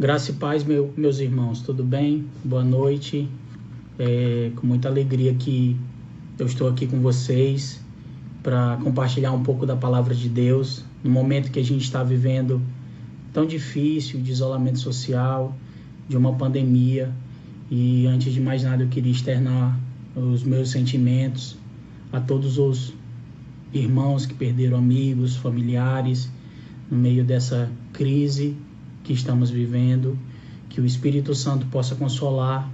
Graça e paz, meus irmãos, tudo bem? Boa noite. Com muita alegria que eu estou aqui com vocês para compartilhar um pouco da palavra de Deus no momento que a gente está vivendo tão difícil, de isolamento social, de uma pandemia. E antes de mais nada eu queria externar os meus sentimentos a todos os irmãos que perderam amigos, familiares no meio dessa crise que estamos vivendo. Que o Espírito Santo possa consolar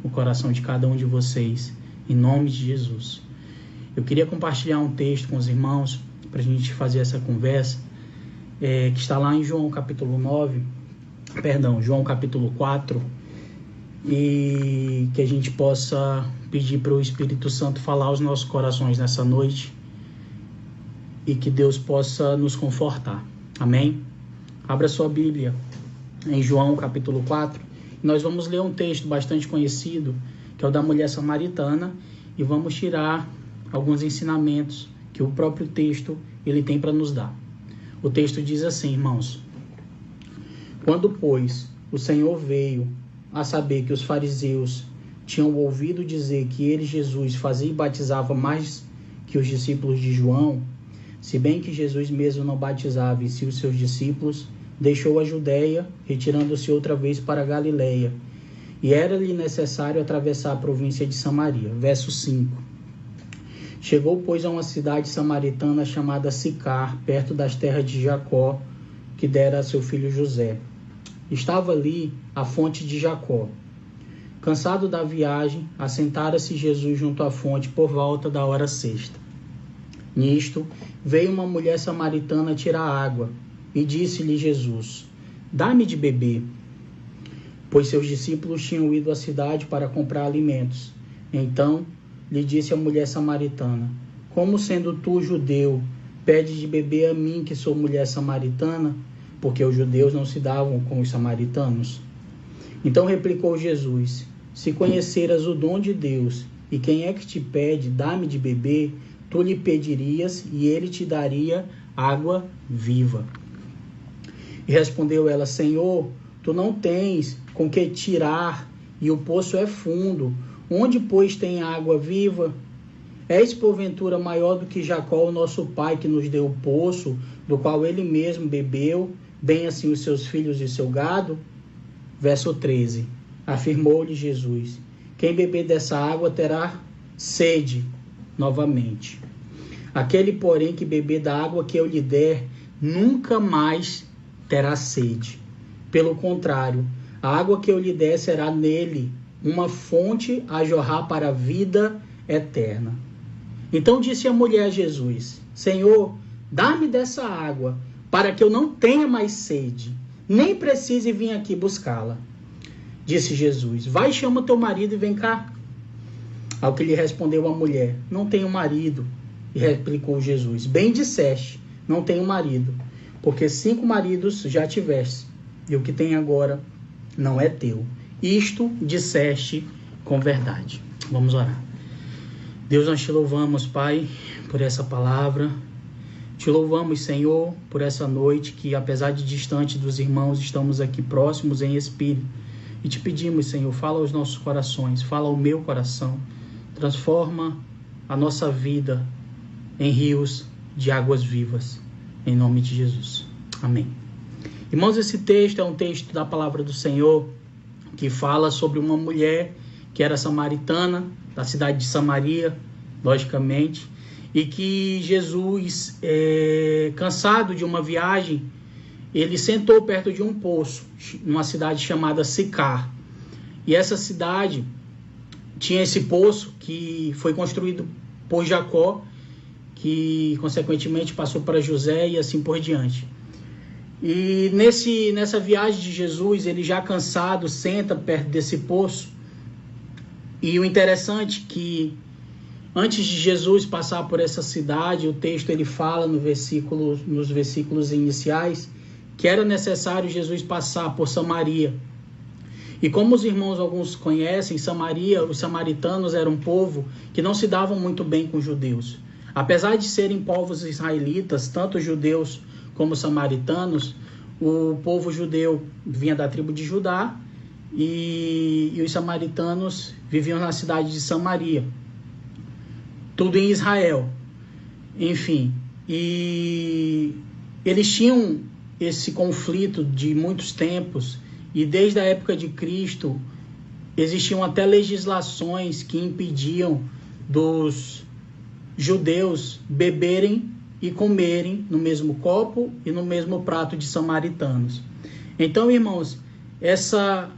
o coração de cada um de vocês, em nome de Jesus. Eu queria compartilhar um texto com os irmãos para a gente fazer essa conversa, que está lá em João capítulo 4, e que a gente possa pedir para o Espírito Santo falar aos nossos corações nessa noite e que Deus possa nos confortar. Amém? Abra sua Bíblia em João capítulo 4. Nós vamos ler um texto bastante conhecido, que é o da mulher samaritana, e vamos tirar alguns ensinamentos que o próprio texto ele tem para nos dar. O texto diz assim, irmãos: quando, pois, o Senhor veio a saber que os fariseus tinham ouvido dizer que ele, Jesus, fazia e batizava mais que os discípulos de João, se bem que Jesus mesmo não batizava e sim os seus discípulos, deixou a Judéia, retirando-se outra vez para a Galileia, e era-lhe necessário atravessar a província de Samaria. Verso 5. Chegou, pois, a uma cidade samaritana chamada Sicar, perto das terras de Jacó, que dera a seu filho José. Estava ali a fonte de Jacó. Cansado da viagem, assentara-se Jesus junto à fonte por volta da hora sexta. Nisto, veio uma mulher samaritana tirar água, e disse-lhe Jesus: dá-me de beber. Pois seus discípulos tinham ido à cidade para comprar alimentos. Então lhe disse a mulher samaritana: como sendo tu judeu, pede de beber a mim, que sou mulher samaritana? Porque os judeus não se davam com os samaritanos. Então replicou Jesus: se conheceras o dom de Deus, e quem é que te pede, dá-me de beber, tu lhe pedirias, e ele te daria água viva. E respondeu ela: Senhor, tu não tens com que tirar, e o poço é fundo. Onde, pois, tem água viva? És, porventura, maior do que Jacó, o nosso pai, que nos deu o poço, do qual ele mesmo bebeu, bem assim os seus filhos e seu gado? Verso 13. Afirmou-lhe Jesus: quem beber dessa água terá sede novamente. Aquele, porém, que beber da água que eu lhe der, nunca mais terá sede. Pelo contrário, a água que eu lhe der será nele uma fonte a jorrar para a vida eterna. Então disse a mulher a Jesus: Senhor, dá-me dessa água, para que eu não tenha mais sede, nem precise vir aqui buscá-la. Disse Jesus: vai, chama teu marido e vem cá. Ao que lhe respondeu a mulher: não tenho marido. E replicou Jesus: bem disseste, não tenho marido, porque 5 maridos já tiveste, e o que tem agora não é teu. Isto disseste com verdade. Vamos orar. Deus, nós te louvamos, Pai, por essa palavra. Te louvamos, Senhor, por essa noite que, apesar de distante dos irmãos, estamos aqui próximos em espírito. E te pedimos, Senhor, fala aos nossos corações, fala ao meu coração. Transforma a nossa vida em rios de águas vivas. Em nome de Jesus. Amém. Irmãos, esse texto é um texto da palavra do Senhor que fala sobre uma mulher que era samaritana, da cidade de Samaria, logicamente, e que Jesus, cansado de uma viagem, ele sentou perto de um poço, numa cidade chamada Sicar. E essa cidade tinha esse poço que foi construído por Jacó, que consequentemente passou para José e assim por diante. E nessa viagem de Jesus, ele já cansado, senta perto desse poço. E o interessante é que antes de Jesus passar por essa cidade, o texto ele fala nos versículos iniciais que era necessário Jesus passar por Samaria. E como os irmãos alguns conhecem, Samaria, os samaritanos eram um povo que não se davam muito bem com os judeus. Apesar de serem povos israelitas, tanto judeus como samaritanos, o povo judeu vinha da tribo de Judá e os samaritanos viviam na cidade de Samaria. Tudo em Israel. Enfim, e eles tinham esse conflito de muitos tempos, e desde a época de Cristo existiam até legislações que impediam dos judeus beberem e comerem no mesmo copo e no mesmo prato de samaritanos. Então, irmãos, essa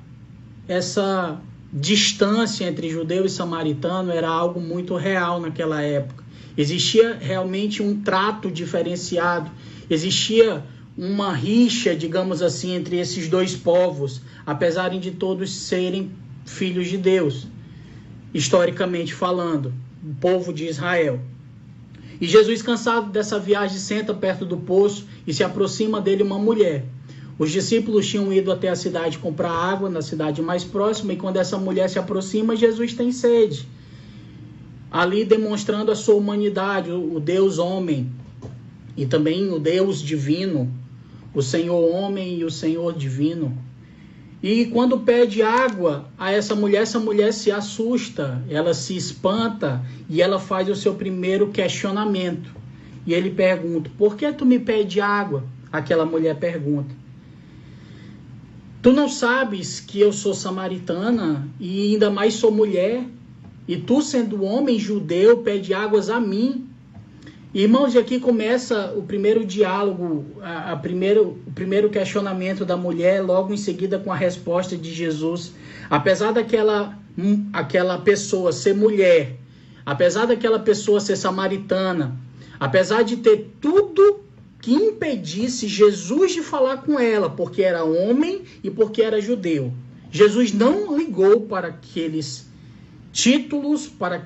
distância entre judeu e samaritano era algo muito real naquela época. Existia realmente um trato diferenciado, existia uma rixa, digamos assim, entre esses dois povos, apesar de todos serem filhos de Deus, historicamente falando, o povo de Israel. E Jesus, cansado dessa viagem, senta perto do poço e se aproxima dele uma mulher. Os discípulos tinham ido até a cidade comprar água, na cidade mais próxima, e quando essa mulher se aproxima, Jesus tem sede. Ali demonstrando a sua humanidade, o Deus homem, e também o Deus divino, o Senhor homem e o Senhor divino. E quando pede água a essa mulher se assusta, ela se espanta e ela faz o seu primeiro questionamento. E ele pergunta: por que tu me pede água? Aquela mulher pergunta: tu não sabes que eu sou samaritana e ainda mais sou mulher? E tu, sendo homem judeu, pede águas a mim? Irmãos, e aqui começa o primeiro diálogo, o primeiro questionamento da mulher, logo em seguida com a resposta de Jesus. Apesar daquela pessoa ser mulher, apesar daquela pessoa ser samaritana, apesar de ter tudo que impedisse Jesus de falar com ela, porque era homem e porque era judeu, Jesus não ligou para aqueles títulos, para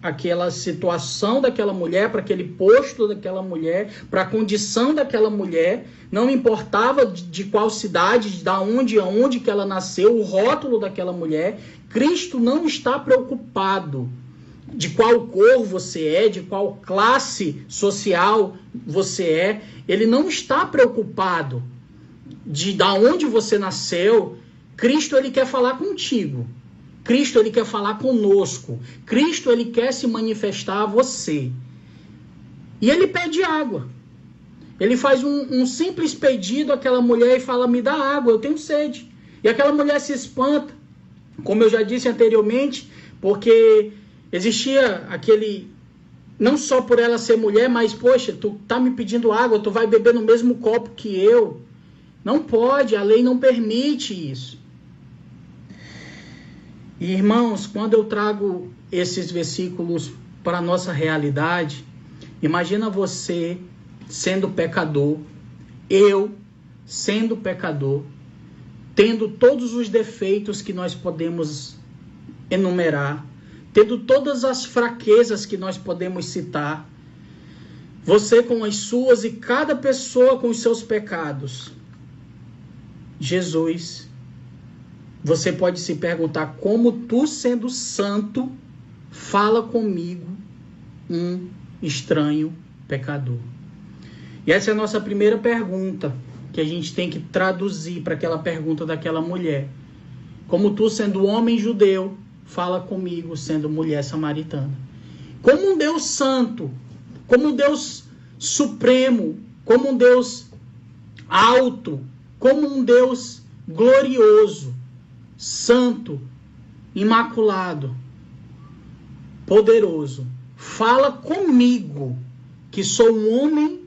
aquela situação daquela mulher, para aquele posto daquela mulher, para a condição daquela mulher. Não importava de qual cidade, de onde que ela nasceu, o rótulo daquela mulher. Cristo não está preocupado de qual cor você é, de qual classe social você é. Ele não está preocupado de onde você nasceu. Cristo, ele quer falar contigo. Cristo, ele quer falar conosco. Cristo, ele quer se manifestar a você. E ele pede água. Ele faz um simples pedido àquela mulher e fala: me dá água, eu tenho sede. E aquela mulher se espanta, como eu já disse anteriormente, porque existia aquele... Não só por ela ser mulher, mas, poxa, tu tá me pedindo água, tu vai beber no mesmo copo que eu. Não pode, a lei não permite isso. E, irmãos, quando eu trago esses versículos para a nossa realidade, imagina você sendo pecador, eu sendo pecador, tendo todos os defeitos que nós podemos enumerar, tendo todas as fraquezas que nós podemos citar, você com as suas e cada pessoa com os seus pecados. Jesus, você pode se perguntar: como tu, sendo santo, fala comigo, um estranho pecador? E essa é a nossa primeira pergunta, que a gente tem que traduzir para aquela pergunta daquela mulher. Como tu, sendo homem judeu, fala comigo, sendo mulher samaritana? Como um Deus santo, como um Deus supremo, como um Deus alto, como um Deus glorioso, santo, imaculado, poderoso, fala comigo, que sou um homem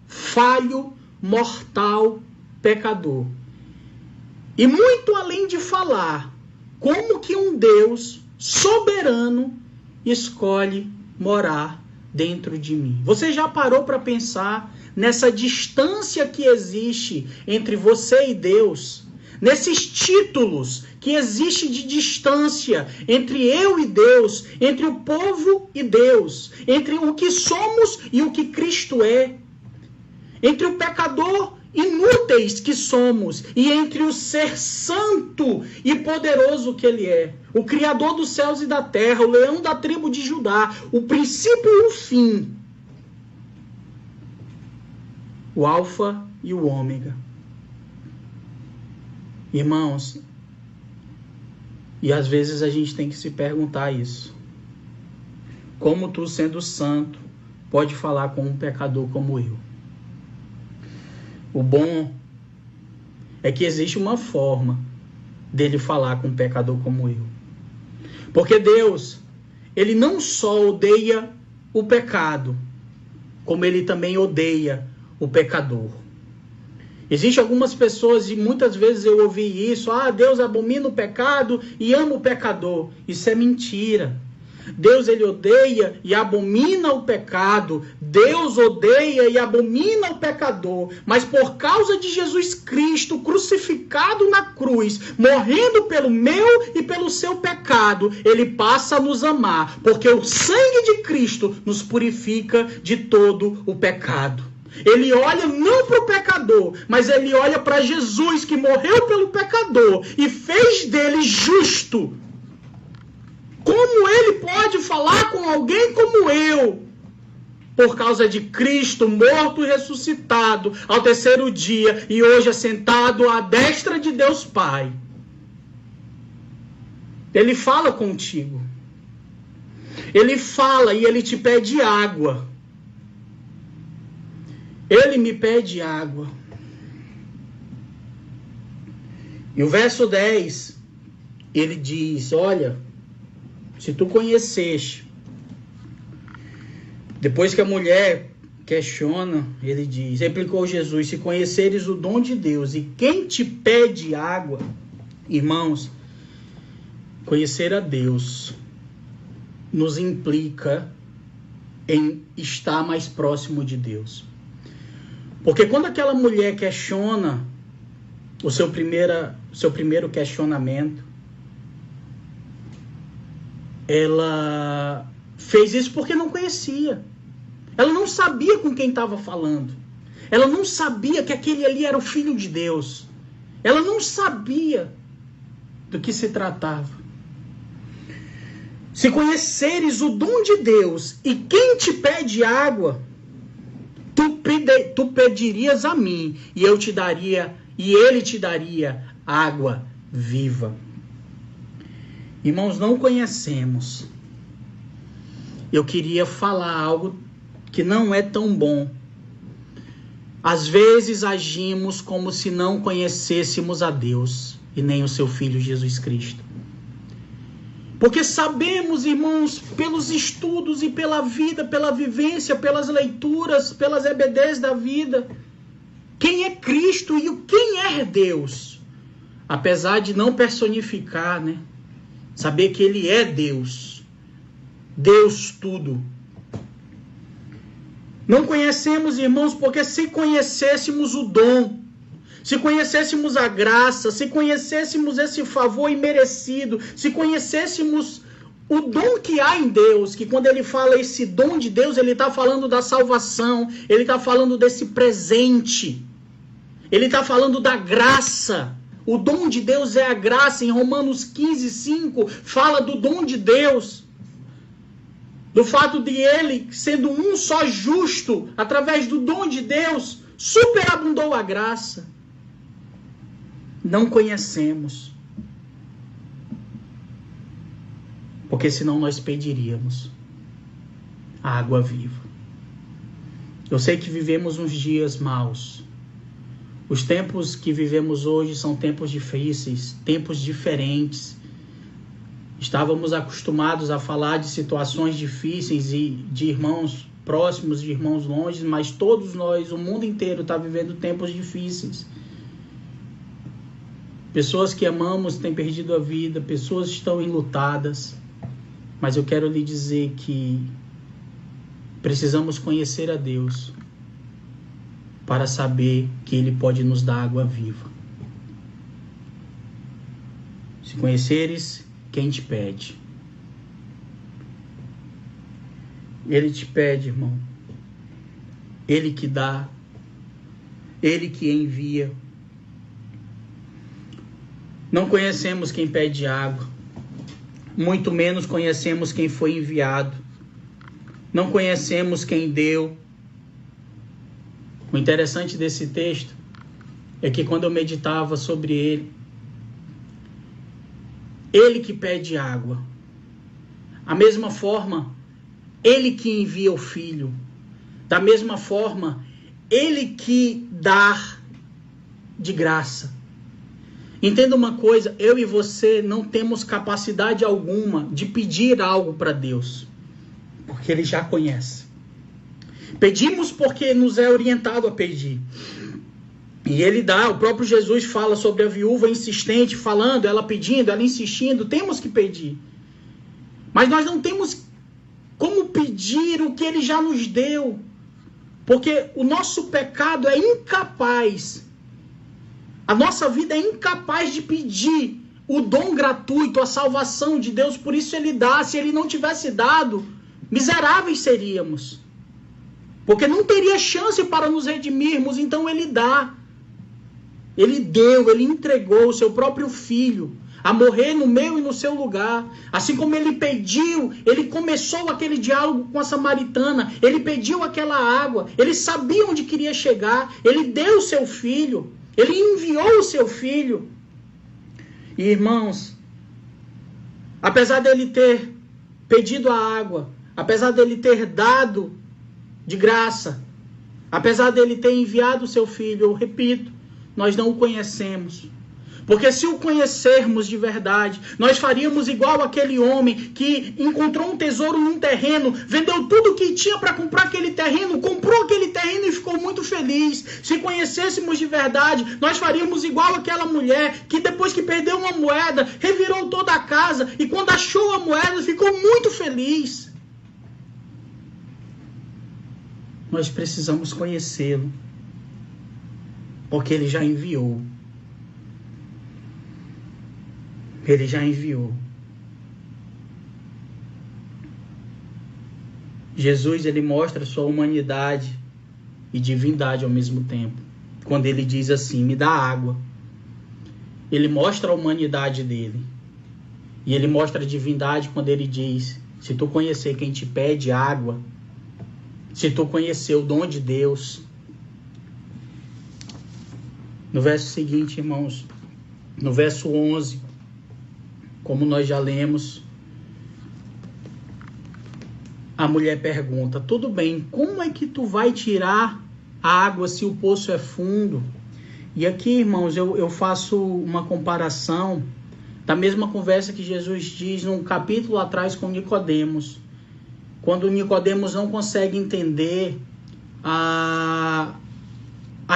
falho, mortal, pecador. E muito além de falar, como que um Deus soberano escolhe morar dentro de mim? Você já parou para pensar nessa distância que existe entre você e Deus? Nesses títulos que existe de distância entre eu e Deus, entre o povo e Deus, entre o que somos e o que Cristo é, entre o pecador inúteis que somos e entre o ser santo e poderoso que ele é, o Criador dos céus e da terra, o leão da tribo de Judá, o princípio e o fim, o alfa e o ômega. Irmãos, e às vezes a gente tem que se perguntar isso. Como tu, sendo santo, pode falar com um pecador como eu? O bom é que existe uma forma dele falar com um pecador como eu. Porque Deus, ele não só odeia o pecado, como ele também odeia o pecador. Existem algumas pessoas, e muitas vezes eu ouvi isso, Deus abomina o pecado e ama o pecador. Isso é mentira. Deus, ele odeia e abomina o pecado. Deus odeia e abomina o pecador. Mas por causa de Jesus Cristo crucificado na cruz, morrendo pelo meu e pelo seu pecado, ele passa a nos amar, porque o sangue de Cristo nos purifica de todo o pecado. Ele olha não para o pecador, mas ele olha para Jesus, que morreu pelo pecador e fez dele justo. Como ele pode falar com alguém como eu? Por causa de Cristo, morto e ressuscitado ao terceiro dia, e hoje assentado à destra de Deus Pai. Ele fala contigo. Ele fala e ele te pede água. Ele me pede água. E o verso 10, ele diz, olha, se tu conheceste, depois que a mulher questiona, ele diz, replicou Jesus, se conheceres o dom de Deus e quem te pede água, irmãos, conhecer a Deus nos implica em estar mais próximo de Deus. Porque quando aquela mulher questiona o seu primeiro questionamento, ela fez isso porque não conhecia. Ela não sabia com quem estava falando. Ela não sabia que aquele ali era o Filho de Deus. Ela não sabia do que se tratava. Se conheceres o dom de Deus e quem te pede água, tu pedirias a mim e eu te daria, e ele te daria água viva. Irmãos, não conhecemos. Eu queria falar algo que não é tão bom. Às vezes agimos como se não conhecêssemos a Deus e nem o seu Filho Jesus Cristo. Porque sabemos, irmãos, pelos estudos e pela vida, pela vivência, pelas leituras, pelas EBDs da vida, quem é Cristo e quem é Deus. Apesar de não personificar, né? Saber que ele é Deus. Deus tudo. Não conhecemos, irmãos, porque se conhecêssemos o dom, se conhecêssemos a graça, se conhecêssemos esse favor imerecido, se conhecêssemos o dom que há em Deus, que quando ele fala esse dom de Deus, ele está falando da salvação, ele está falando desse presente, ele está falando da graça. O dom de Deus é a graça. Em Romanos 15:5 fala do dom de Deus, do fato de ele, sendo um só justo, através do dom de Deus, superabundou a graça. Não conhecemos, porque senão nós pediríamos a água viva. Eu sei que vivemos uns dias maus. Os tempos que vivemos hoje são tempos difíceis, tempos diferentes. Estávamos acostumados a falar de situações difíceis e de irmãos próximos, de irmãos longe, mas todos nós, o mundo inteiro, está vivendo tempos difíceis. Pessoas que amamos têm perdido a vida, pessoas estão enlutadas, mas eu quero lhe dizer que precisamos conhecer a Deus para saber que Ele pode nos dar água viva. Se conheceres, quem te pede? Ele te pede, irmão. Ele que dá. Ele que envia. Não conhecemos quem pede água. Muito menos conhecemos quem foi enviado. Não conhecemos quem deu. O interessante desse texto é que quando eu meditava sobre ele, Ele que pede água. A mesma forma, Ele que envia o Filho. Da mesma forma, Ele que dá de graça. Entenda uma coisa, eu e você não temos capacidade alguma de pedir algo para Deus, porque Ele já conhece. Pedimos porque nos é orientado a pedir. E Ele dá, o próprio Jesus fala sobre a viúva insistente, falando, ela pedindo, ela insistindo, temos que pedir. Mas nós não temos como pedir o que Ele já nos deu, porque o nosso pecado é incapaz, a nossa vida é incapaz de pedir o dom gratuito, a salvação de Deus, por isso Ele dá. Se Ele não tivesse dado, miseráveis seríamos, porque não teria chance para nos redimirmos, então Ele dá. Ele deu, Ele entregou o seu próprio Filho a morrer no meu e no seu lugar. Assim como Ele pediu, Ele começou aquele diálogo com a samaritana, Ele pediu aquela água, Ele sabia onde queria chegar, Ele deu o seu Filho, Ele enviou o seu Filho. E irmãos, apesar dele ter pedido a água, apesar dele ter dado de graça, apesar dele ter enviado o seu Filho, eu repito, nós não o conhecemos. Porque se o conhecermos de verdade, nós faríamos igual aquele homem que encontrou um tesouro num terreno, vendeu tudo o que tinha para comprar aquele terreno, comprou aquele terreno e ficou muito feliz. Se conhecêssemos de verdade, nós faríamos igual aquela mulher que depois que perdeu uma moeda, revirou toda a casa e quando achou a moeda ficou muito feliz. Nós precisamos conhecê-lo, porque ele já enviou. Ele já enviou. Jesus, ele mostra sua humanidade e divindade ao mesmo tempo. Quando ele diz assim, me dá água. Ele mostra a humanidade dele. E ele mostra a divindade quando ele diz, se tu conhecer quem te pede água, se tu conhecer o dom de Deus. No verso seguinte, irmãos, no verso 11, como nós já lemos, a mulher pergunta, tudo bem, como é que tu vai tirar a água se o poço é fundo? E aqui, irmãos, eu faço uma comparação da mesma conversa que Jesus diz num capítulo atrás com Nicodemos. Quando Nicodemos não consegue entender a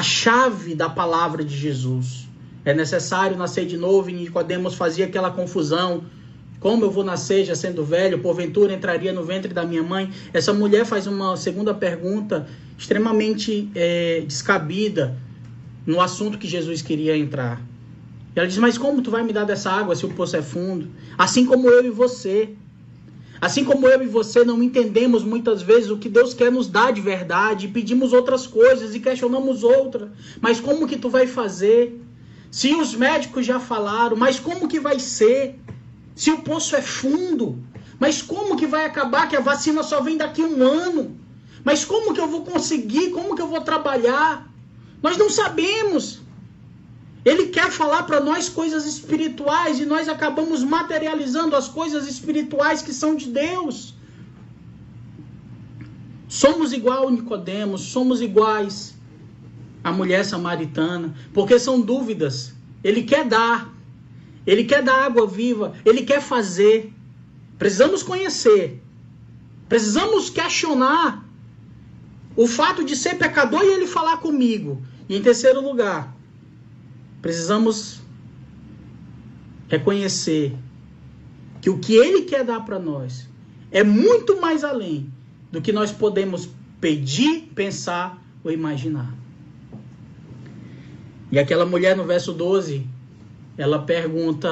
chave da palavra de Jesus. É necessário nascer de novo, e Nicodemos fazia aquela confusão. Como eu vou nascer já sendo velho? Porventura entraria no ventre da minha mãe? Essa mulher faz uma segunda pergunta extremamente descabida no assunto que Jesus queria entrar. Ela diz, mas como tu vai me dar dessa água se o poço é fundo? Assim como eu e você. Assim como eu e você não entendemos muitas vezes o que Deus quer nos dar de verdade, pedimos outras coisas e questionamos outras. Mas como que tu vai fazer? Se os médicos já falaram, mas como que vai ser? Se o poço é fundo, mas como que vai acabar que a vacina só vem daqui a 1 ano? Mas como que eu vou conseguir? Como que eu vou trabalhar? Nós não sabemos. Ele quer falar para nós coisas espirituais e nós acabamos materializando as coisas espirituais que são de Deus. Somos igual a Nicodemos, somos iguais a mulher samaritana, porque são dúvidas. Ele quer dar água viva, ele quer fazer. Precisamos conhecer, precisamos questionar o fato de ser pecador e ele falar comigo. E em terceiro lugar, precisamos reconhecer que o que ele quer dar para nós é muito mais além do que nós podemos pedir, pensar ou imaginar. E aquela mulher no verso 12, ela pergunta,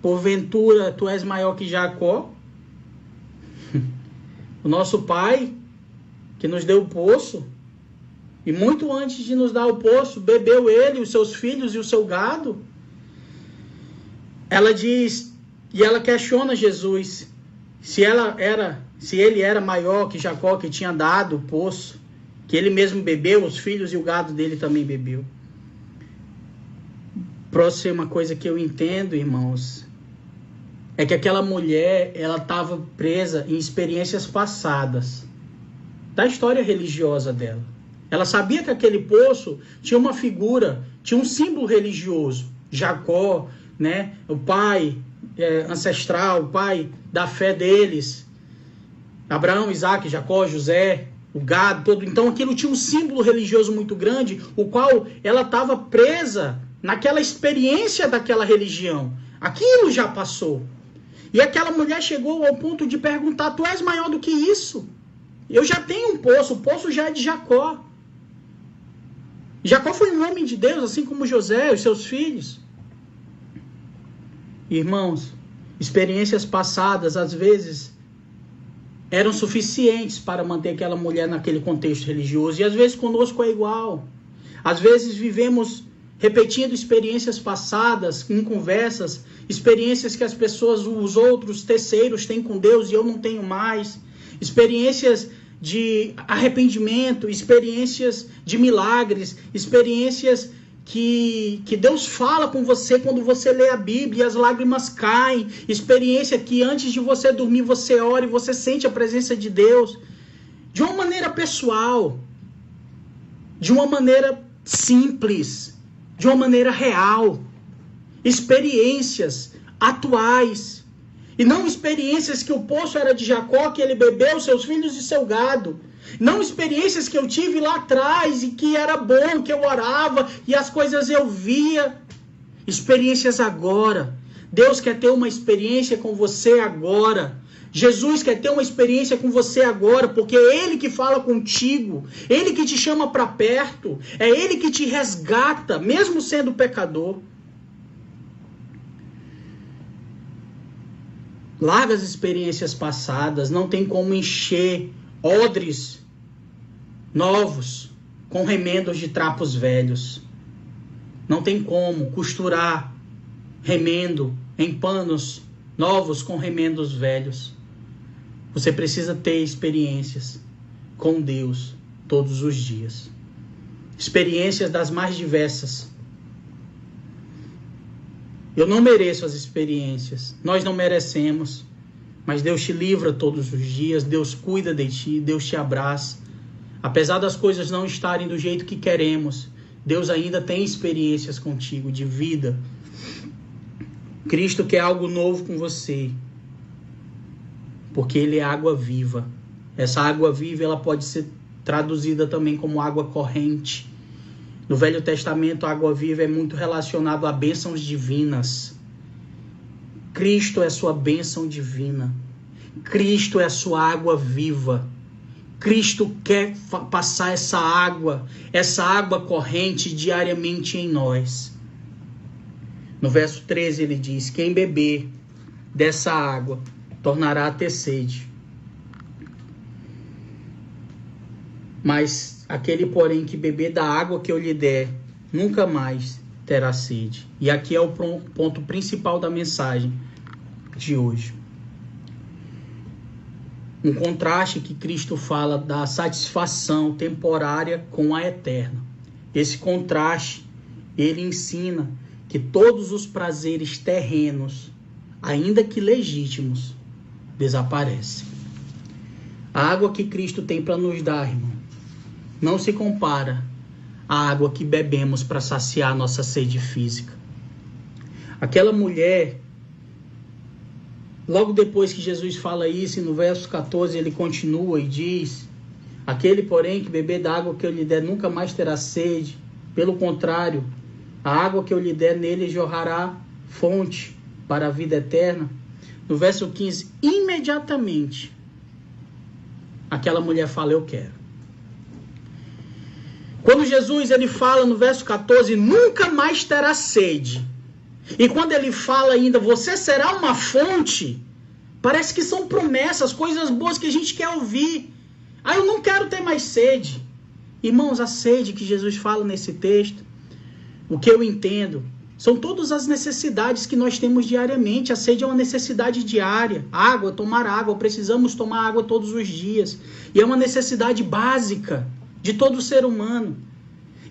porventura tu és maior que Jacó? O nosso pai, que nos deu o poço, e muito antes de nos dar o poço, bebeu ele, os seus filhos e o seu gado. Ela diz, e ela questiona Jesus, se ele era maior que Jacó, que tinha dado o poço, que ele mesmo bebeu, os filhos e o gado dele também bebeu. Próxima coisa que eu entendo, irmãos, é que aquela mulher, ela estava presa em experiências passadas da história religiosa dela. Ela sabia que aquele poço tinha uma figura, tinha um símbolo religioso. Jacó, né? O pai ancestral, o pai da fé deles. Abraão, Isaac, Jacó, José, o gado, todo. Então aquilo tinha um símbolo religioso muito grande, o qual ela estava presa naquela experiência daquela religião. Aquilo já passou. E aquela mulher chegou ao ponto de perguntar: tu és maior do que isso? Eu já tenho um poço, o poço já é de Jacó. Jacó foi um homem de Deus, assim como José e os seus filhos. Irmãos, experiências passadas, às vezes, eram suficientes para manter aquela mulher naquele contexto religioso. E às vezes conosco é igual. Às vezes vivemos repetindo experiências passadas, em conversas, experiências que as pessoas, os outros terceiros têm com Deus e eu não tenho mais. Experiências de arrependimento, experiências de milagres, experiências que Deus fala com você quando você lê a Bíblia e as lágrimas caem, experiência que antes de você dormir você ora e você sente a presença de Deus, de uma maneira pessoal, de uma maneira simples, de uma maneira real, experiências atuais. E não experiências que o poço era de Jacó, que ele bebeu, seus filhos e seu gado. Não experiências que eu tive lá atrás e que era bom, que eu orava e as coisas eu via. Experiências agora. Deus quer ter uma experiência com você agora. Jesus quer ter uma experiência com você agora, porque é Ele que fala contigo. Ele que te chama para perto. É Ele que te resgata, mesmo sendo pecador. Larga as experiências passadas, não tem como encher odres novos com remendos de trapos velhos. Não tem como costurar remendo em panos novos com remendos velhos. Você precisa ter experiências com Deus todos os dias. Experiências das mais diversas. Eu não mereço as experiências, nós não merecemos, mas Deus te livra todos os dias, Deus cuida de ti, Deus te abraça. Apesar das coisas não estarem do jeito que queremos, Deus ainda tem experiências contigo de vida. Cristo quer algo novo com você, porque Ele é água viva. Essa água viva ela pode ser traduzida também como água corrente. No Velho Testamento, a água viva é muito relacionado a bênçãos divinas. Cristo é a sua bênção divina. Cristo é a sua água viva. Cristo quer passar essa água corrente diariamente em nós. No verso 13 ele diz: quem beber dessa água tornará a ter sede. Mas aquele, porém, que beber da água que eu lhe der, nunca mais terá sede. E aqui é o ponto principal da mensagem de hoje. Um contraste que Cristo fala da satisfação temporária com a eterna. Esse contraste, ele ensina que todos os prazeres terrenos, ainda que legítimos, desaparecem. A água que Cristo tem para nos dar, irmão, não se compara à água que bebemos para saciar nossa sede física. Aquela mulher, logo depois que Jesus fala isso, no verso 14 ele continua e diz: aquele, porém, que beber da água que eu lhe der nunca mais terá sede. Pelo contrário, a água que eu lhe der nele jorrará fonte para a vida eterna. No verso 15, imediatamente, aquela mulher fala: eu quero. Quando Jesus ele fala no verso 14, nunca mais terá sede. E quando ele fala ainda, você será uma fonte, parece que são promessas, coisas boas que a gente quer ouvir. Eu não quero ter mais sede. Irmãos, a sede que Jesus fala nesse texto, o que eu entendo, são todas as necessidades que nós temos diariamente. A sede é uma necessidade diária. Água, tomar água, precisamos tomar água todos os dias. E é uma necessidade básica de todo ser humano.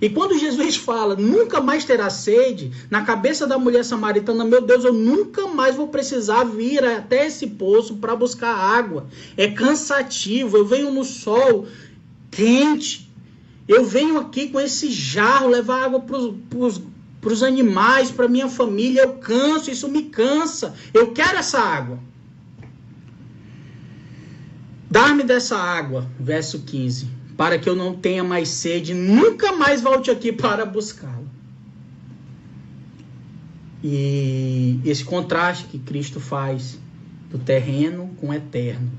E quando Jesus fala, nunca mais terá sede, na cabeça da mulher samaritana, meu Deus, eu nunca mais vou precisar vir até esse poço para buscar água. É cansativo, eu venho no sol quente, eu venho aqui com esse jarro, levar água para os animais, para minha família, eu canso, isso me cansa, eu quero essa água. Dá-me dessa água, verso 15, para que eu não tenha mais sede, nunca mais volte aqui para buscá-la. E esse contraste que Cristo faz do terreno com o eterno,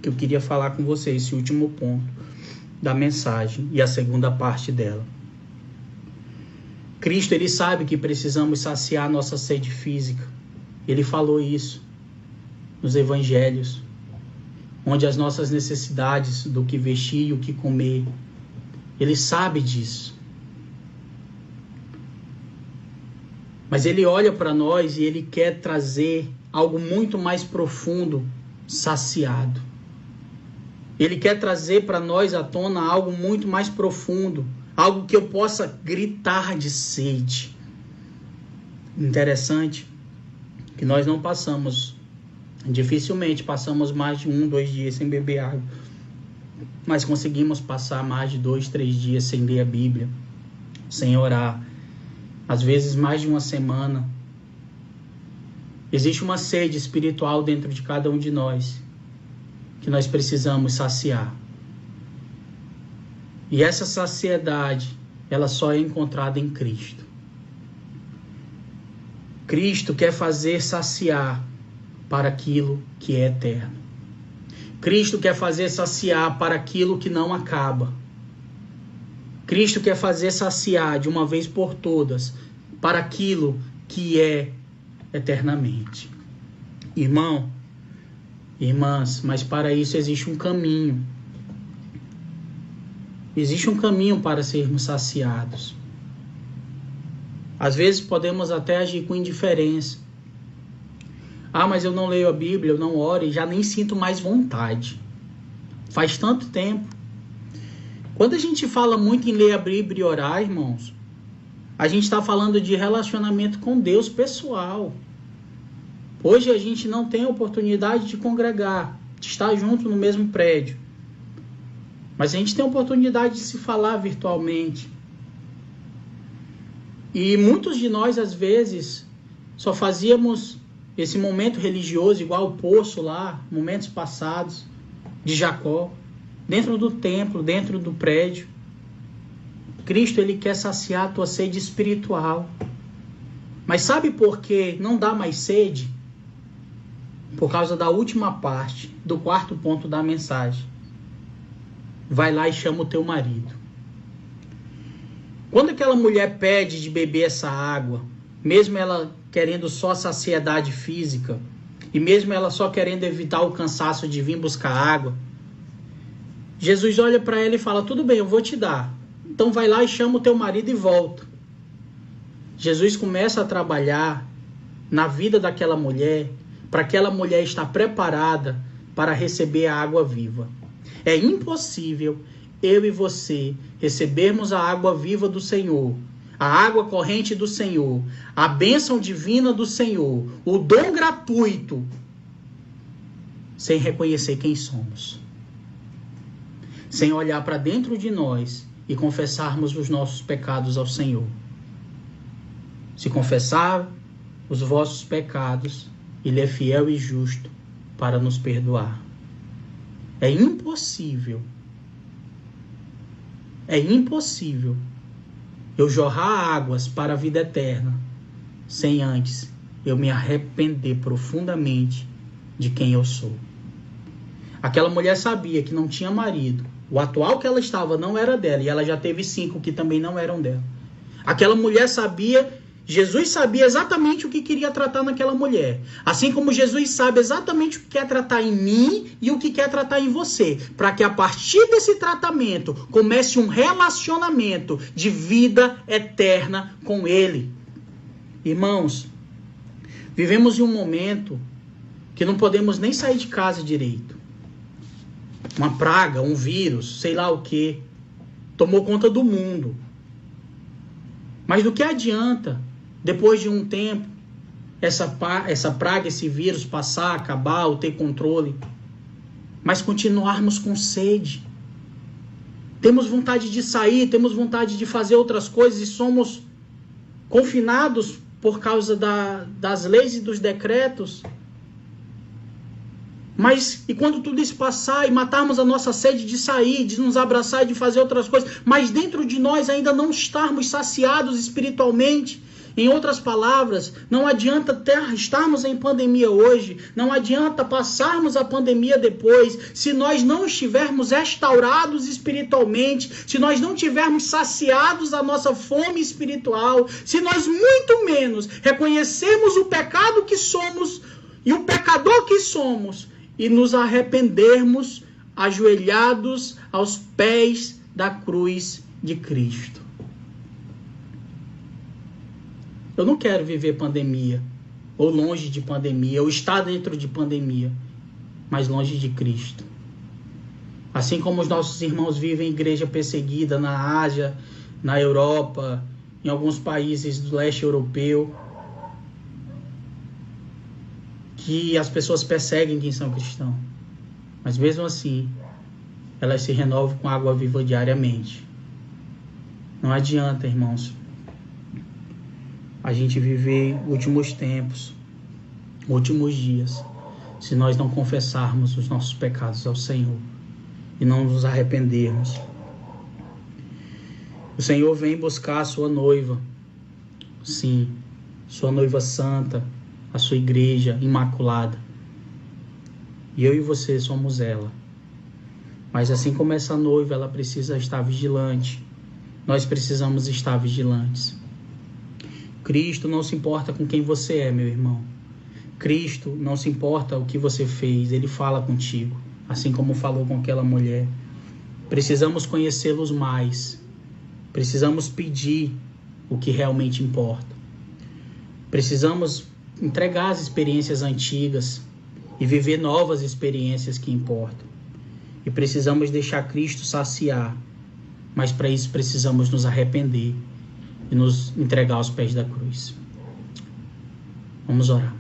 que eu queria falar com vocês, esse último ponto da mensagem e a segunda parte dela. Cristo, ele sabe que precisamos saciar nossa sede física. Ele falou isso nos evangelhos, onde as nossas necessidades do que vestir e o que comer, ele sabe disso. Mas ele olha para nós e ele quer trazer algo muito mais profundo, saciado. Ele quer trazer para nós à tona algo muito mais profundo, algo que eu possa gritar de sede. Interessante que nós não passamos, dificilmente passamos mais de 1, 2 dias sem beber água, mas conseguimos passar mais de 2, 3 dias sem ler a Bíblia, sem orar, às vezes mais de uma semana. Existe uma sede espiritual dentro de cada um de nós, que nós precisamos saciar. E essa saciedade, ela só é encontrada em Cristo. Cristo quer fazer saciar para aquilo que é eterno. Cristo quer fazer saciar para aquilo que não acaba. Cristo quer fazer saciar de uma vez por todas para aquilo que é eternamente. Irmão, irmãs, mas para isso existe um caminho. Existe um caminho para sermos saciados. Às vezes podemos até agir com indiferença. Ah, mas eu não leio a Bíblia, eu não oro e já nem sinto mais vontade. Faz tanto tempo. Quando a gente fala muito em ler a Bíblia e orar, irmãos, a gente está falando de relacionamento com Deus pessoal. Hoje a gente não tem a oportunidade de congregar, de estar junto no mesmo prédio. Mas a gente tem a oportunidade de se falar virtualmente. E muitos de nós, às vezes, só fazíamos esse momento religioso, igual o poço lá, momentos passados, de Jacó, dentro do templo, dentro do prédio. Cristo, ele quer saciar a tua sede espiritual. Mas sabe por que não dá mais sede? Por causa da última parte, do quarto ponto da mensagem. Vai lá e chama o teu marido. Quando aquela mulher pede de beber essa água, mesmo ela querendo só saciedade física, e mesmo ela só querendo evitar o cansaço de vir buscar água, Jesus olha para ela e fala, tudo bem, eu vou te dar. Então vai lá e chama o teu marido e volta. Jesus começa a trabalhar na vida daquela mulher, para aquela mulher estar preparada para receber a água viva. É impossível eu e você recebermos a água viva do Senhor, a água corrente do Senhor, a bênção divina do Senhor, o dom gratuito, sem reconhecer quem somos. Sem olhar para dentro de nós e confessarmos os nossos pecados ao Senhor. Se confessar os vossos pecados, Ele é fiel e justo para nos perdoar. É impossível eu jorrar águas para a vida eterna sem antes eu me arrepender profundamente de quem eu sou. Aquela mulher sabia que não tinha marido. O atual que ela estava não era dela e ela já teve 5 que também não eram dela. Aquela mulher sabia, Jesus sabia exatamente o que queria tratar naquela mulher. Assim como Jesus sabe exatamente o que quer tratar em mim e o que quer tratar em você. Para que a partir desse tratamento comece um relacionamento de vida eterna com Ele. Irmãos, vivemos em um momento que não podemos nem sair de casa direito. Uma praga, um vírus, sei lá o que, tomou conta do mundo. Mas do que adianta, depois de um tempo, essa praga, esse vírus passar, acabar ou ter controle, mas continuarmos com sede? Temos vontade de sair, temos vontade de fazer outras coisas e somos confinados por causa das leis e dos decretos. Mas, e quando tudo isso passar e matarmos a nossa sede de sair, de nos abraçar e de fazer outras coisas, mas dentro de nós ainda não estarmos saciados espiritualmente? Em outras palavras, não adianta estarmos em pandemia hoje, não adianta passarmos a pandemia depois, se nós não estivermos restaurados espiritualmente, se nós não tivermos saciados a nossa fome espiritual, se nós muito menos reconhecermos o pecado que somos e o pecador que somos, e nos arrependermos ajoelhados aos pés da cruz de Cristo. Eu não quero viver pandemia, ou longe de pandemia, ou estar dentro de pandemia, mas longe de Cristo. Assim como os nossos irmãos vivem em igreja perseguida na Ásia, na Europa, em alguns países do leste europeu, que as pessoas perseguem quem são cristãos. Mas mesmo assim, elas se renovam com água viva diariamente. Não adianta, irmãos, a gente viver últimos tempos, últimos dias, se nós não confessarmos os nossos pecados ao Senhor e não nos arrependermos. O Senhor vem buscar a sua noiva, sim, sua noiva santa, a sua igreja imaculada. E eu e você somos ela. Mas assim como essa noiva, ela precisa estar vigilante. Nós precisamos estar vigilantes. Cristo não se importa com quem você é, meu irmão. Cristo não se importa o que você fez. Ele fala contigo, assim como falou com aquela mulher. Precisamos conhecê-los mais. Precisamos pedir o que realmente importa. Precisamos entregar as experiências antigas e viver novas experiências que importam. E precisamos deixar Cristo saciar, mas para isso precisamos nos arrepender e nos entregar aos pés da cruz. Vamos orar.